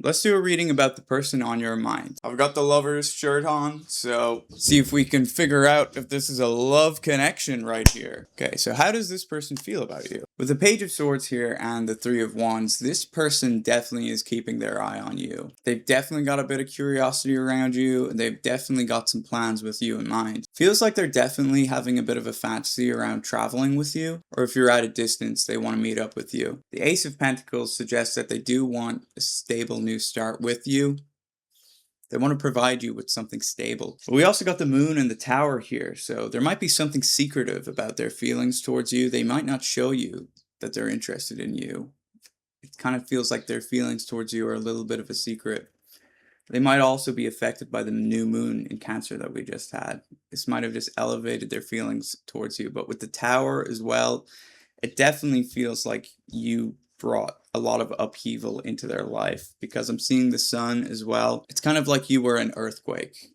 let's do a reading about the person on your mind. I've got the lover's shirt on, so see if we can figure out if this is a love connection right here. Okay, so how does this person feel about you? With the Page of Swords here and the Three of Wands, this person definitely is keeping their eye on you. They've definitely got a bit of curiosity around you, and they've definitely got some plans with you in mind. Feels like they're definitely having a bit of a fantasy around traveling with you, or if you're at a distance, they want to meet up with you. The Ace of Pentacles suggests that they do want a stable new start with you. They want to provide you with something stable. But we also got the Moon and the Tower here, so there might be something secretive about their feelings towards you. They might not show you that they're interested in you. It kind of feels like their feelings towards you are a little bit of a secret. They might also be affected by the new moon in Cancer that we just had. This might have just elevated their feelings towards you. But with the Tower as well, it definitely feels like you brought a lot of upheaval into their life, because I'm seeing the Sun as well. It's kind of like you were an earthquake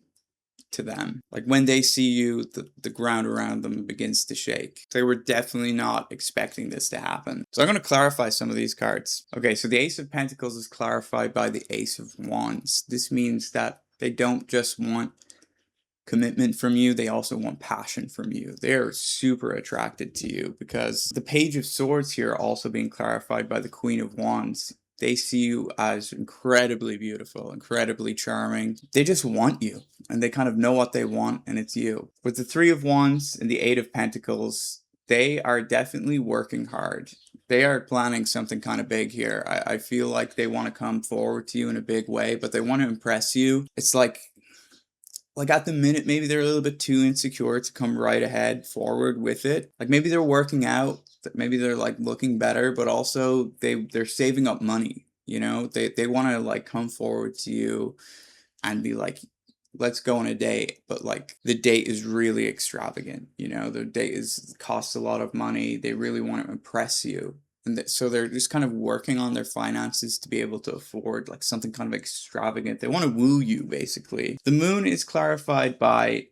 to them. Like when they see you, the ground around them begins to shake. They were definitely not expecting this to happen. So I'm going to clarify some of these cards. Okay, so the Ace of Pentacles is clarified by the Ace of Wands. This means that they don't just want commitment from you, they also want passion from you. They're super attracted to you, because the Page of Swords here also being clarified by the Queen of Wands. They see you as incredibly beautiful, incredibly charming. They just want you, and they kind of know what they want, and it's you. With the Three of Wands and the Eight of Pentacles, they are definitely working hard. They are planning something kind of big here. I feel like they want to come forward to you in a big way, but they want to impress you. It's like at the minute, maybe they're a little bit too insecure to come right ahead forward with it. Like maybe they're working out, maybe they're like looking better, but also they're saving up money, you know? They want to like come forward to you and be like, let's go on a date, but like the date is really extravagant, you know? The date costs a lot of money. They really want to impress you. And so they're just kind of working on their finances to be able to afford like something kind of extravagant. They want to woo you, basically. The Moon is clarified by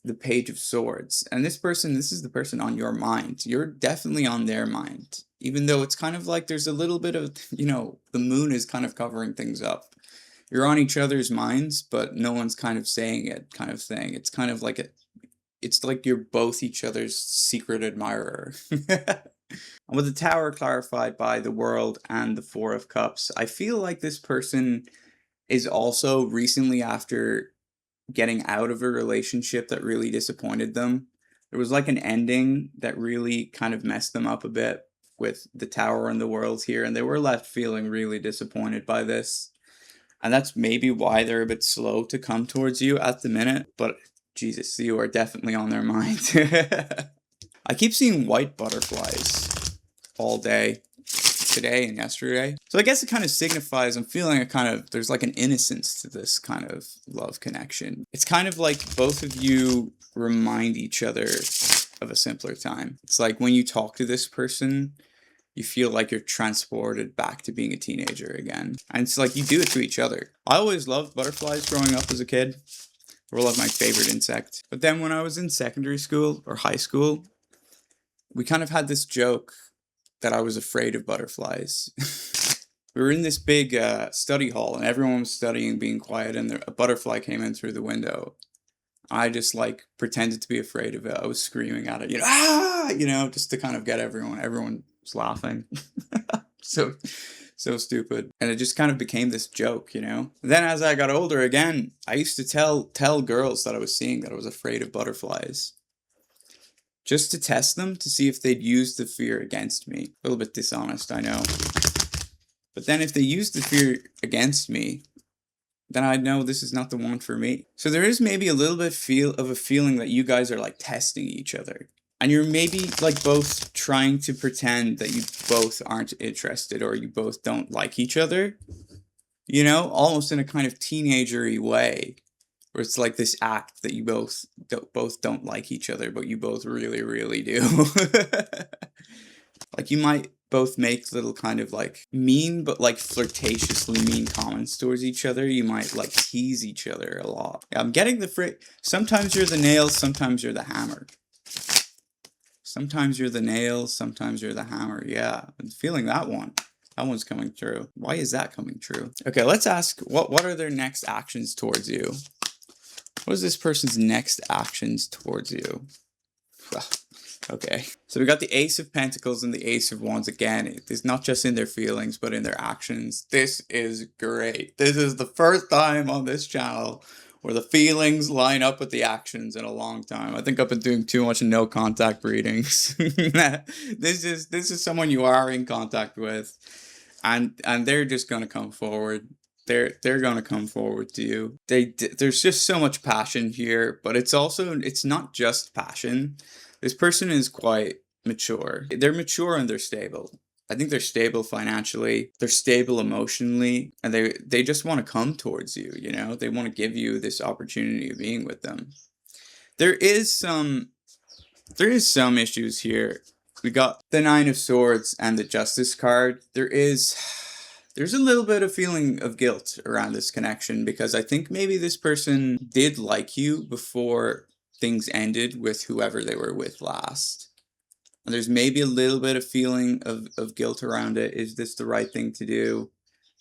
the Page of Swords. And this is the person on your mind. You're definitely on their mind. Even though it's kind of like there's a little bit of, you know, the Moon is kind of covering things up. You're on each other's minds, but no one's kind of saying it, kind of thing. It's kind of like it's like you're both each other's secret admirer. And with the Tower clarified by the World and the Four of Cups, I feel like this person is also recently after getting out of a relationship that really disappointed them. There was like an ending that really kind of messed them up a bit with the Tower and the World here, and they were left feeling really disappointed by this. And that's maybe why they're a bit slow to come towards you at the minute, but Jesus, you are definitely on their mind. I keep seeing white butterflies all day, today and yesterday. So I guess it kind of signifies, I'm feeling there's like an innocence to this kind of love connection. It's kind of like both of you remind each other of a simpler time. It's like when you talk to this person, you feel like you're transported back to being a teenager again. And it's like you do it to each other. I always loved butterflies growing up as a kid. They were like my favorite insect. But then when I was in secondary school or high school, we kind of had this joke that I was afraid of butterflies. We were in this big study hall, and everyone was studying, being quiet, and a butterfly came in through the window. I just like pretended to be afraid of it. I was screaming at it, you know, ah, you know, just to kind of get everyone. Everyone was laughing. So stupid. And it just kind of became this joke, you know. Then as I got older again, I used to tell girls that I was seeing that I was afraid of butterflies, just to test them to see if they'd use the fear against me. A little bit dishonest, I know. But then if they used the fear against me, then I'd know this is not the one for me. So there is maybe a little bit of a feeling that you guys are like testing each other. And you're maybe like both trying to pretend that you both aren't interested, or you both don't like each other. You know, almost in a kind of teenagery way, where it's like this act that you both don't like each other, but you both really, really do. Like you might both make little kind of like mean, but like flirtatiously mean comments towards each other. You might like tease each other a lot. Yeah, I'm getting the sometimes you're the nail, sometimes you're the hammer. Sometimes you're the nail, sometimes you're the hammer. Yeah, I'm feeling that one. That one's coming true. Why is that coming true? Okay, let's ask, what are their next actions towards you? What is this person's next actions towards you? Okay, so we got the Ace of Pentacles and the Ace of Wands again. It's not just in their feelings, but in their actions. This is great. This is the first time on this channel where the feelings line up with the actions in a long time. I think I've been doing too much no contact readings. This is someone you are in contact with, and they're just gonna come forward. They're gonna come forward to you. There's just so much passion here, but it's not just passion. This person is quite mature. They're mature and they're stable. I think they're stable financially, they're stable emotionally, and they just want to come towards you, you know? They want to give you this opportunity of being with them. There is some issues here. We got the Nine of Swords and the Justice card. There's a little bit of feeling of guilt around this connection, because I think maybe this person did like you before things ended with whoever they were with last. And there's maybe a little bit of feeling of guilt around it. Is this the right thing to do?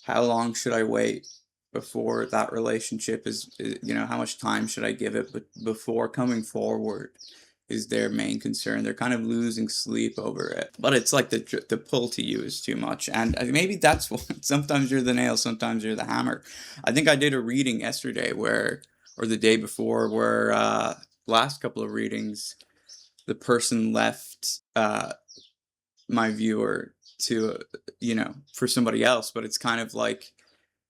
How long should I wait before that relationship is, you know, how much time should I give it before coming forward is their main concern. They're kind of losing sleep over it. But it's like the pull to you is too much. And maybe that's what, sometimes you're the nail, sometimes you're the hammer. I think I did a reading yesterday or the day before, where last couple of readings, the person left my viewer to, you know, for somebody else. But it's kind of like,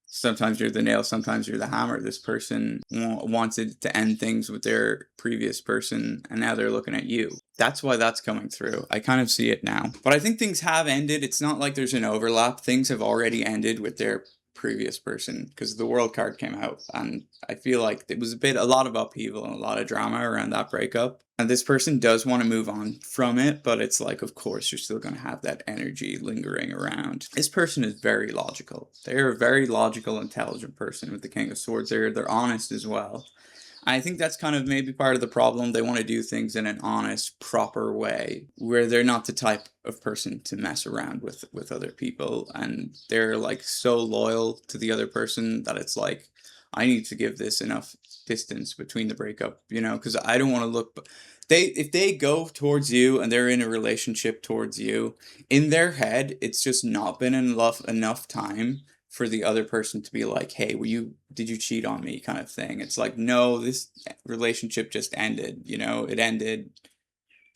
sometimes you're the nail, sometimes you're the hammer. This person wanted to end things with their previous person, and now they're looking at you. That's why that's coming through. I kind of see it now. But I think things have ended. It's not like there's an overlap. Things have already ended with their previous person, because the World card came out, and I feel like it was a lot of upheaval and a lot of drama around that breakup. And this person does want to move on from it, but it's like, of course, you're still going to have that energy lingering around. This person is very logical. They're a very logical, intelligent person with the King of Swords. They're honest as well. I think that's kind of maybe part of the problem. They want to do things in an honest, proper way, where they're not the type of person to mess around with other people. And they're like so loyal to the other person that it's like, I need to give this enough distance between the breakup, you know, because I don't want to look. If they go towards you and they're in a relationship towards you, in their head, it's just not been enough time for the other person to be like, hey, did you cheat on me, kind of thing. It's like, no, this relationship just ended, you know, it ended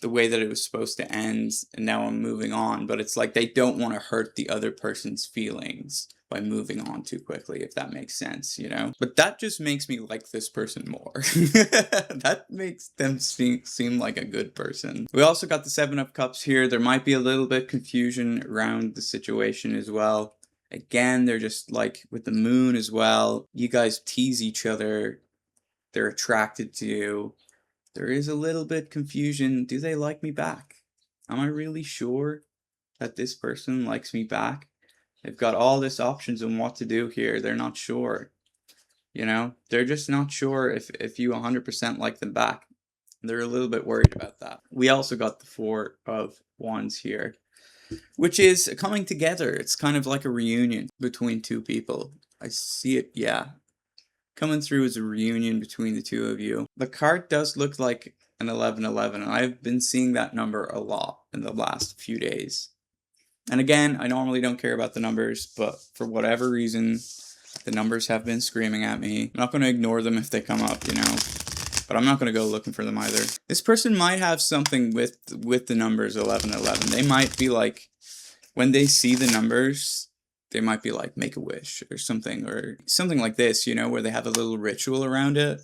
the way that it was supposed to end, and now I'm moving on. But it's like they don't want to hurt the other person's feelings by moving on too quickly, if that makes sense, you know? But that just makes me like this person more. That makes them seem like a good person. We also got the Seven of Cups here. There might be a little bit confusion around the situation as well. Again, they're just like with the Moon as well. You guys tease each other. They're attracted to you. There is a little bit confusion. Do they like me back? Am I really sure that this person likes me back? They've got all these options on what to do here. They're not sure. You know, they're just not sure if you 100% like them back. They're a little bit worried about that. We also got the Four of Wands here, which is coming together. It's kind of like a reunion between two people. I see it, yeah. Coming through as a reunion between the two of you. The card does look like an 11-11, and I've been seeing that number a lot in the last few days. And again, I normally don't care about the numbers, but for whatever reason, the numbers have been screaming at me. I'm not going to ignore them if they come up, you know, but I'm not going to go looking for them either. This person might have something with the numbers 11-11. They might be like, when they see the numbers, they might be like, make a wish or something like this, you know, where they have a little ritual around it,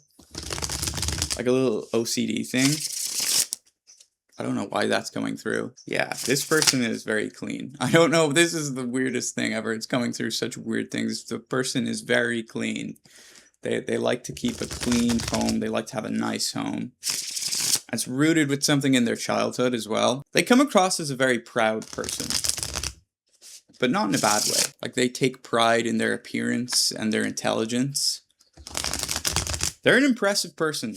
like a little OCD thing. I don't know why that's coming through. Yeah, this person is very clean. I don't know, this is the weirdest thing ever. It's coming through such weird things. The person is very clean. They like to keep a clean home. They like to have a nice home. It's rooted with something in their childhood as well. They come across as a very proud person, but not in a bad way. Like, they take pride in their appearance and their intelligence. They're an impressive person.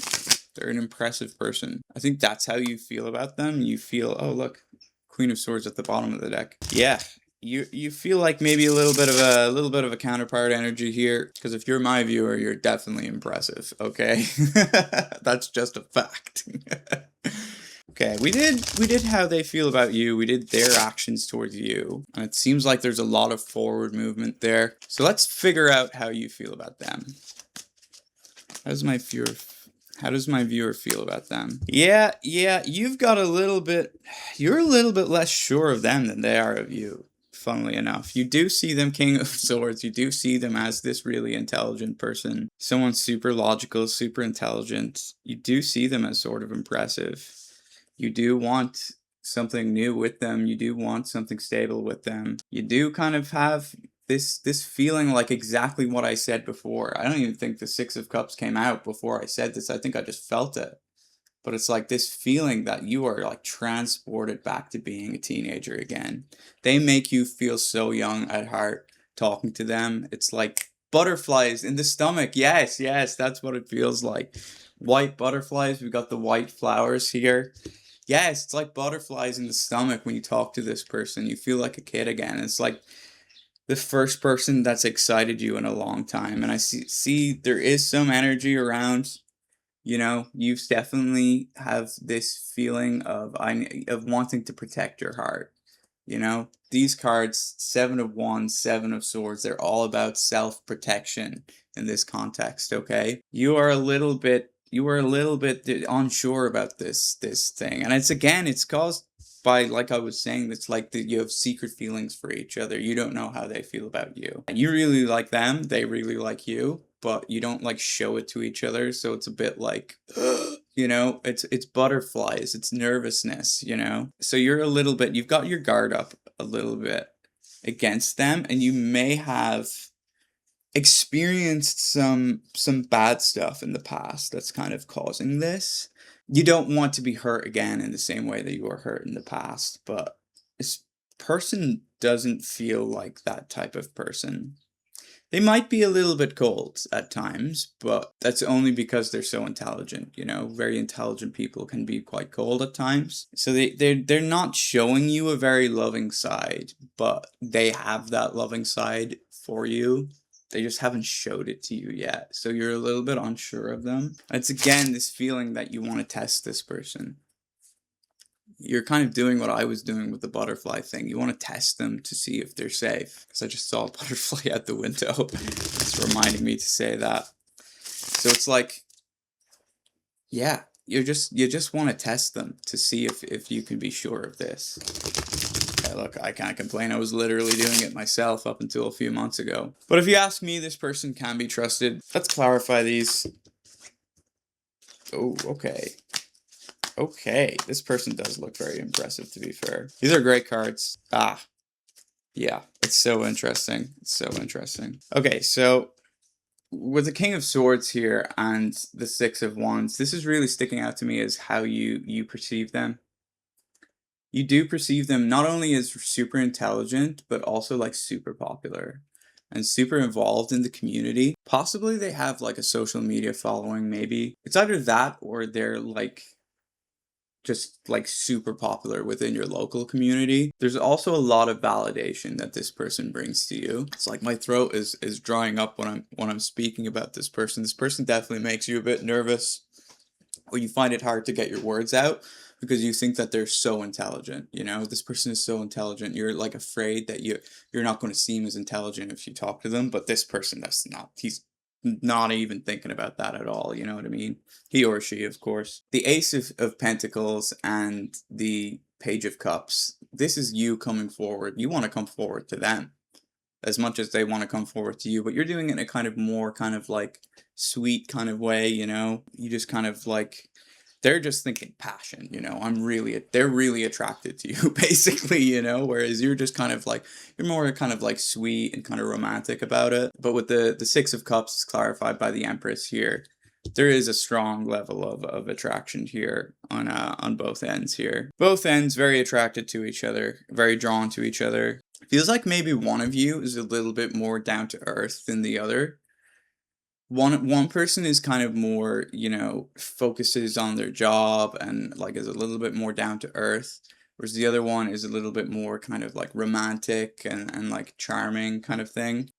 They're an impressive person. I think that's how you feel about them. You feel, oh, look, Queen of Swords at the bottom of the deck. Yeah, you feel like maybe a little bit of a counterpart energy here, because if you're my viewer, you're definitely impressive, okay? That's just a fact. Okay, we did how they feel about you, we did their actions towards you, and it seems like there's a lot of forward movement there. So let's figure out how you feel about them. How does my viewer feel about them? Yeah, you've got you're a little bit less sure of them than they are of you, funnily enough. You do see them King of Swords, you do see them as this really intelligent person, someone super logical, super intelligent. You do see them as sort of impressive. You do want something new with them, you do want something stable with them. You do kind of have this feeling like exactly what I said before. I don't even think the Six of Cups came out before I said this. I think I just felt it. But it's like this feeling that you are like transported back to being a teenager again. They make you feel so young at heart talking to them. It's like butterflies in the stomach. Yes, that's what it feels like. White butterflies. We got the white flowers here. Yes, it's like butterflies in the stomach when you talk to this person. You feel like a kid again. It's like the first person that's excited you in a long time. And I see there is some energy around. You definitely have this feeling of wanting to protect your heart. These cards, Seven of Wands, Seven of Swords, they're all about self-protection in this context, okay? You are a little bit unsure about this thing. And it's caused by, like I was saying, it's like that you have secret feelings for each other. You don't know how they feel about you. And you really like them, they really like you, but you don't like show it to each other, so it's a bit like it's butterflies, it's nervousness. So you've got your guard up a little bit against them, and you may have experienced some bad stuff in the past that's kind of causing this. You don't want to be hurt again in the same way that you were hurt in the past, but this person doesn't feel like that type of person. They might be a little bit cold at times, but that's only because they're so intelligent. Very intelligent people can be quite cold at times. So they're not showing you a very loving side, but they have that loving side for you. They just haven't showed it to you yet. So you're a little bit unsure of them. It's again this feeling that you want to test this person. You're kind of doing what I was doing with the butterfly thing. You want to test them to see if they're safe. Because I just saw a butterfly at the window. It's reminding me to say that. So it's like, yeah, you just want to test them to see if you can be sure of this. Okay, look, I can't complain. I was literally doing it myself up until a few months ago. But if you ask me, this person can be trusted. Let's clarify these. Oh, okay. Okay, this person does look very impressive, to be fair. These are great cards. Yeah, it's so interesting. It's so interesting. Okay, so with the King of Swords here and the Six of Wands, this is really sticking out to me as how you perceive them. You do perceive them not only as super intelligent, but also like super popular and super involved in the community. Possibly they have like a social media following, maybe. It's either that or they're like just like super popular within your local community. There's also a lot of validation that this person brings to you. It's like my throat is drying up when I'm speaking about this person. This person definitely makes you a bit nervous, or you find it hard to get your words out because you think that they're so intelligent. This person is so intelligent. You're like afraid that you're not going to seem as intelligent if you talk to them, but this person, he's not even thinking about that at all, you know what I mean? He or she, of course. The Ace of Pentacles and the Page of Cups, this is you coming forward. You want to come forward to them as much as they want to come forward to you, but you're doing it in a kind of more kind of like sweet kind of way, You just kind of like, they're just thinking passion, they're really attracted to you, basically, whereas you're just kind of like, you're more kind of like sweet and kind of romantic about it. But with the Six of Cups clarified by the Empress here, there is a strong level of attraction here on both ends here. Both ends very attracted to each other, very drawn to each other. Feels like maybe one of you is a little bit more down to earth than the other. One person is kind of more, focuses on their job and like is a little bit more down to earth. whereas the other one is a little bit more kind of like romantic and like charming kind of thing.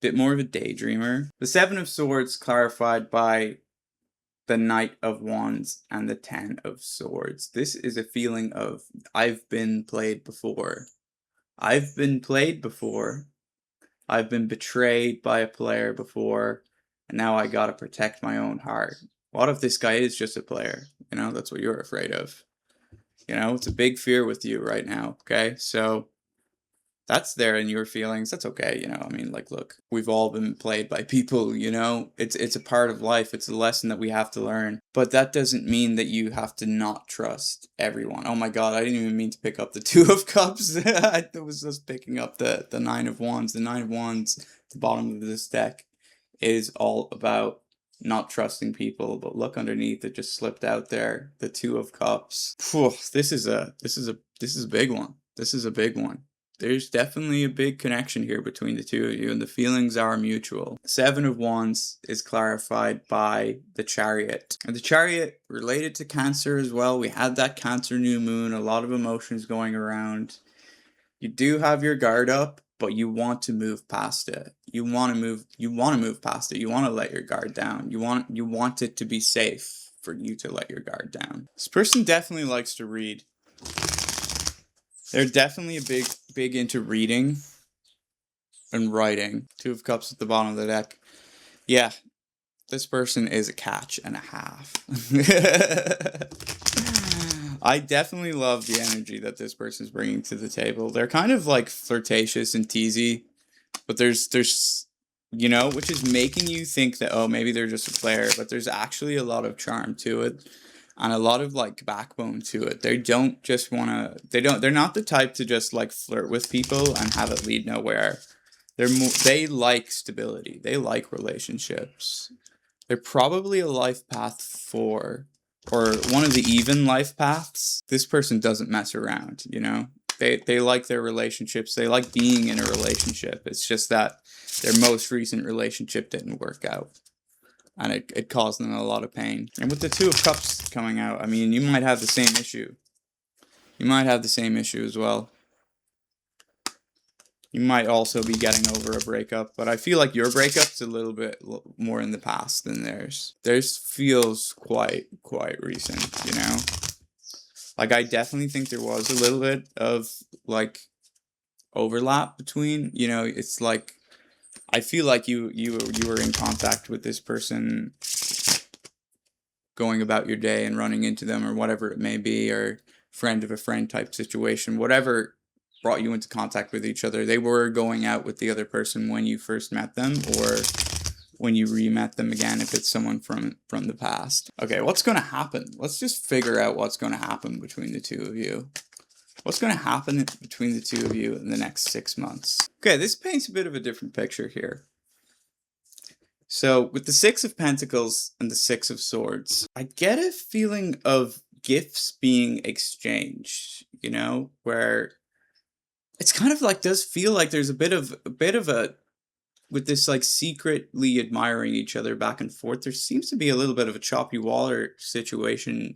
Bit more of a daydreamer. The Seven of Swords clarified by the Knight of Wands and the Ten of Swords. This is a feeling of, I've been played before. I've been played before. I've been betrayed by a player before, and now I gotta protect my own heart. What if this guy is just a player? You know, that's what you're afraid of. You know, it's a big fear with you right now, okay? So that's there in your feelings. That's okay, you know. I mean, like, look, we've all been played by people, you know. It's a part of life. It's a lesson that we have to learn. But that doesn't mean that you have to not trust everyone. Oh my God, I didn't even mean to pick up the Two of Cups. I was just picking up the Nine of Wands. The Nine of Wands, at the bottom of this deck, is all about not trusting people. But look underneath, it just slipped out there. The Two of Cups. Whew, this is a big one. This is a big one. There's definitely a big connection here between the two of you, and the feelings are mutual. Seven of Wands is clarified by the Chariot. And the Chariot related to Cancer as well. We had that Cancer new moon, a lot of emotions going around. You do have your guard up, but you want to move past it. You want to move past it. You want to let your guard down. You want it to be safe for you to let your guard down. This person definitely likes to read. They're definitely a big into reading and writing. Two of Cups at the bottom of the deck. Yeah, this person is a catch and a half. I definitely love the energy that this person's bringing to the table. They're kind of like flirtatious and teasy, but there's you know, which is making you think that, oh, maybe they're just a player, but there's actually a lot of charm to it. And a lot of like backbone to it. They don't just wanna. They're not the type to just like flirt with people and have it lead nowhere. They like stability. They like relationships. They're probably a life path 4, or one of the even life paths. This person doesn't mess around. You know, they like their relationships. They like being in a relationship. It's just that their most recent relationship didn't work out. And it caused them a lot of pain. And with the Two of Cups coming out, I mean, you might have the same issue. You might have the same issue as well. You might also be getting over a breakup, but I feel like your breakup's a little bit more in the past than theirs. Theirs feels quite recent, you know? Like, I definitely think there was a little bit of, like, overlap between, you know, it's like, I feel like you were in contact with this person, going about your day and running into them or whatever it may be, or friend of a friend type situation, whatever brought you into contact with each other. They were going out with the other person when you first met them, or when you re-met them again, if it's someone from the past. Okay, what's going to happen? Let's just figure out what's going to happen between the two of you. What's going to happen between the two of you in the next 6 months? Okay, this paints a bit of a different picture here. So, with the Six of Pentacles and the Six of Swords, I get a feeling of gifts being exchanged, you know, where it's kind of like, does feel like there's a bit of a, with this like secretly admiring each other back and forth, there seems to be a little bit of a choppy water situation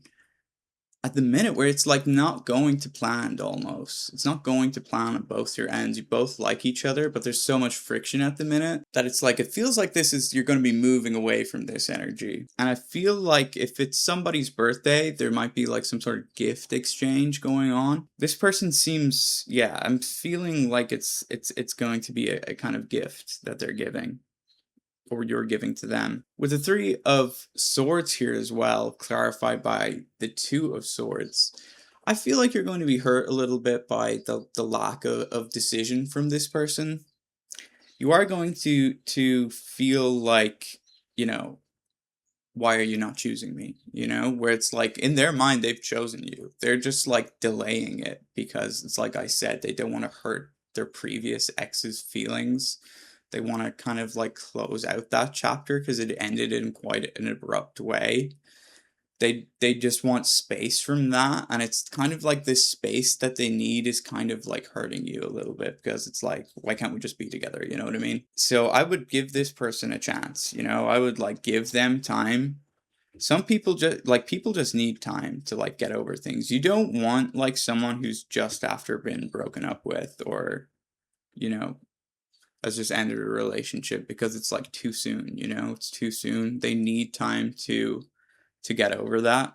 at the minute, where it's like not going to plan almost. It's not going to plan on both your ends. You both like each other, but there's so much friction at the minute that it's like, it feels like you're going to be moving away from this energy. And I feel like if it's somebody's birthday, there might be like some sort of gift exchange going on. This person seems, yeah, I'm feeling like it's going to be a kind of gift that they're giving, or you're giving to them. With the Three of Swords here as well, clarified by the Two of Swords, I feel like you're going to be hurt a little bit by the lack of decision from this person. You are going to feel like, you know, why are you not choosing me? You know, where it's like, in their mind, they've chosen you. They're just like delaying it because it's like I said, they don't want to hurt their previous ex's feelings. They want to kind of like close out that chapter because it ended in quite an abrupt way. They just want space from that, and it's kind of like this space that they need is kind of like hurting you a little bit, because it's like, why can't we just be together? You know what I mean? So I would give this person a chance, you know, I would like give them time Some people just need time to like get over things. You don't want like someone who's just after been broken up with, or you know, has just ended a relationship, because it's like too soon, it's too soon. They need time to get over that.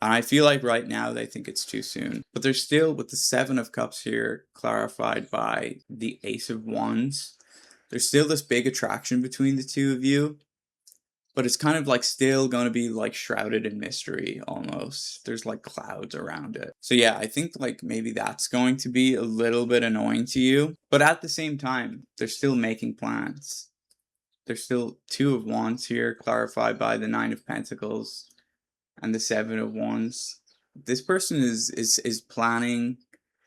And I feel like right now they think it's too soon. But there's still, with the Seven of Cups here, clarified by the Ace of Wands, there's still this big attraction between the two of you. But it's kind of like still going to be like shrouded in mystery almost. There's like clouds around it. So yeah, I think like maybe that's going to be a little bit annoying to you. But at the same time, they're still making plans. There's still Two of Wands here, clarified by the Nine of Pentacles and the Seven of Wands. This person is planning.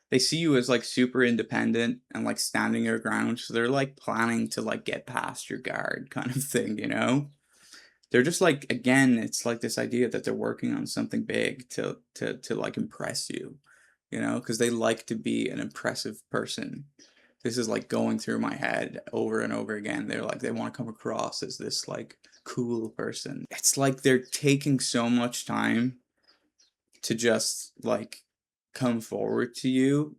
They see you as like super independent and like standing your ground, so they're like planning to like get past your guard kind of thing, They're just like, again, it's like this idea that they're working on something big to like impress you, because they like to be an impressive person. This is like going through my head over and over again. They're like, they want to come across as this like cool person. It's like they're taking so much time to just like come forward to you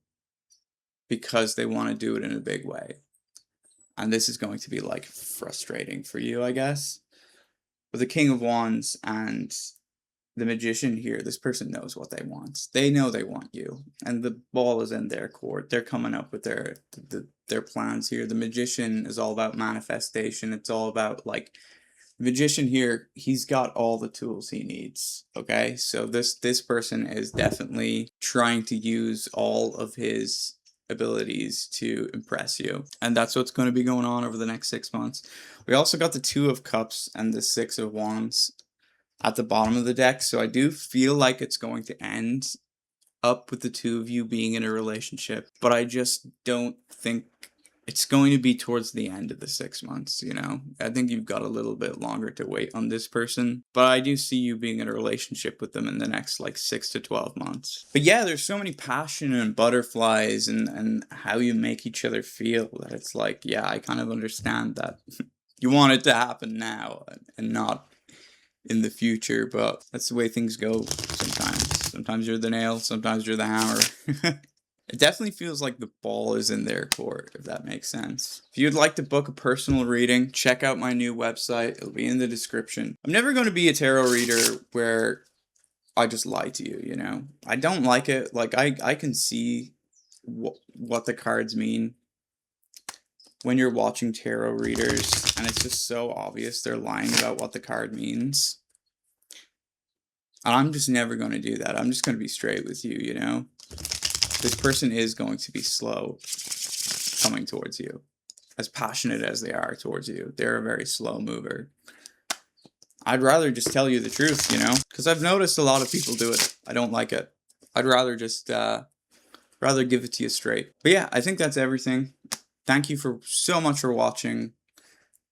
because they want to do it in a big way. And this is going to be like frustrating for you, I guess. With the King of Wands and the Magician here, this person knows what they want. They know they want you, and the ball is in their court. They're coming up with their plans here. The Magician is all about manifestation. It's all about like, the Magician here, he's got all the tools he needs. Okay, so this person is definitely trying to use all of his abilities to impress you, and that's what's going to be going on over the next 6 months. We also got the Two of Cups and the Six of Wands at the bottom of the deck, so I do feel like it's going to end up with the two of you being in a relationship, but I just don't think it's going to be towards the end of the 6 months, I think you've got a little bit longer to wait on this person, but I do see you being in a relationship with them in the next like 6 to 12 months. But yeah, there's so many passion and butterflies and how you make each other feel, that it's like, yeah, I kind of understand that you want it to happen now and not in the future, but that's the way things go sometimes. Sometimes you're the nail, sometimes you're the hammer. It definitely feels like the ball is in their court, if that makes sense. If you'd like to book a personal reading, check out my new website. It'll be in the description. I'm never going to be a tarot reader where I just lie to you, I don't like it. Like, I can see what the cards mean when you're watching tarot readers, and it's just so obvious they're lying about what the card means. And I'm just never going to do that. I'm just going to be straight with you, This person is going to be slow coming towards you. As passionate as they are towards you, they're a very slow mover. I'd rather just tell you the truth, because I've noticed a lot of people do it. I don't like it. I'd rather just, rather give it to you straight. But yeah, I think that's everything. Thank you so much for watching.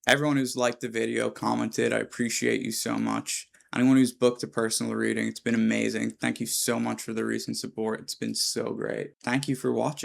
Everyone who's liked the video, commented, I appreciate you so much. Anyone who's booked a personal reading, it's been amazing. Thank you so much for the recent support. It's been so great. Thank you for watching.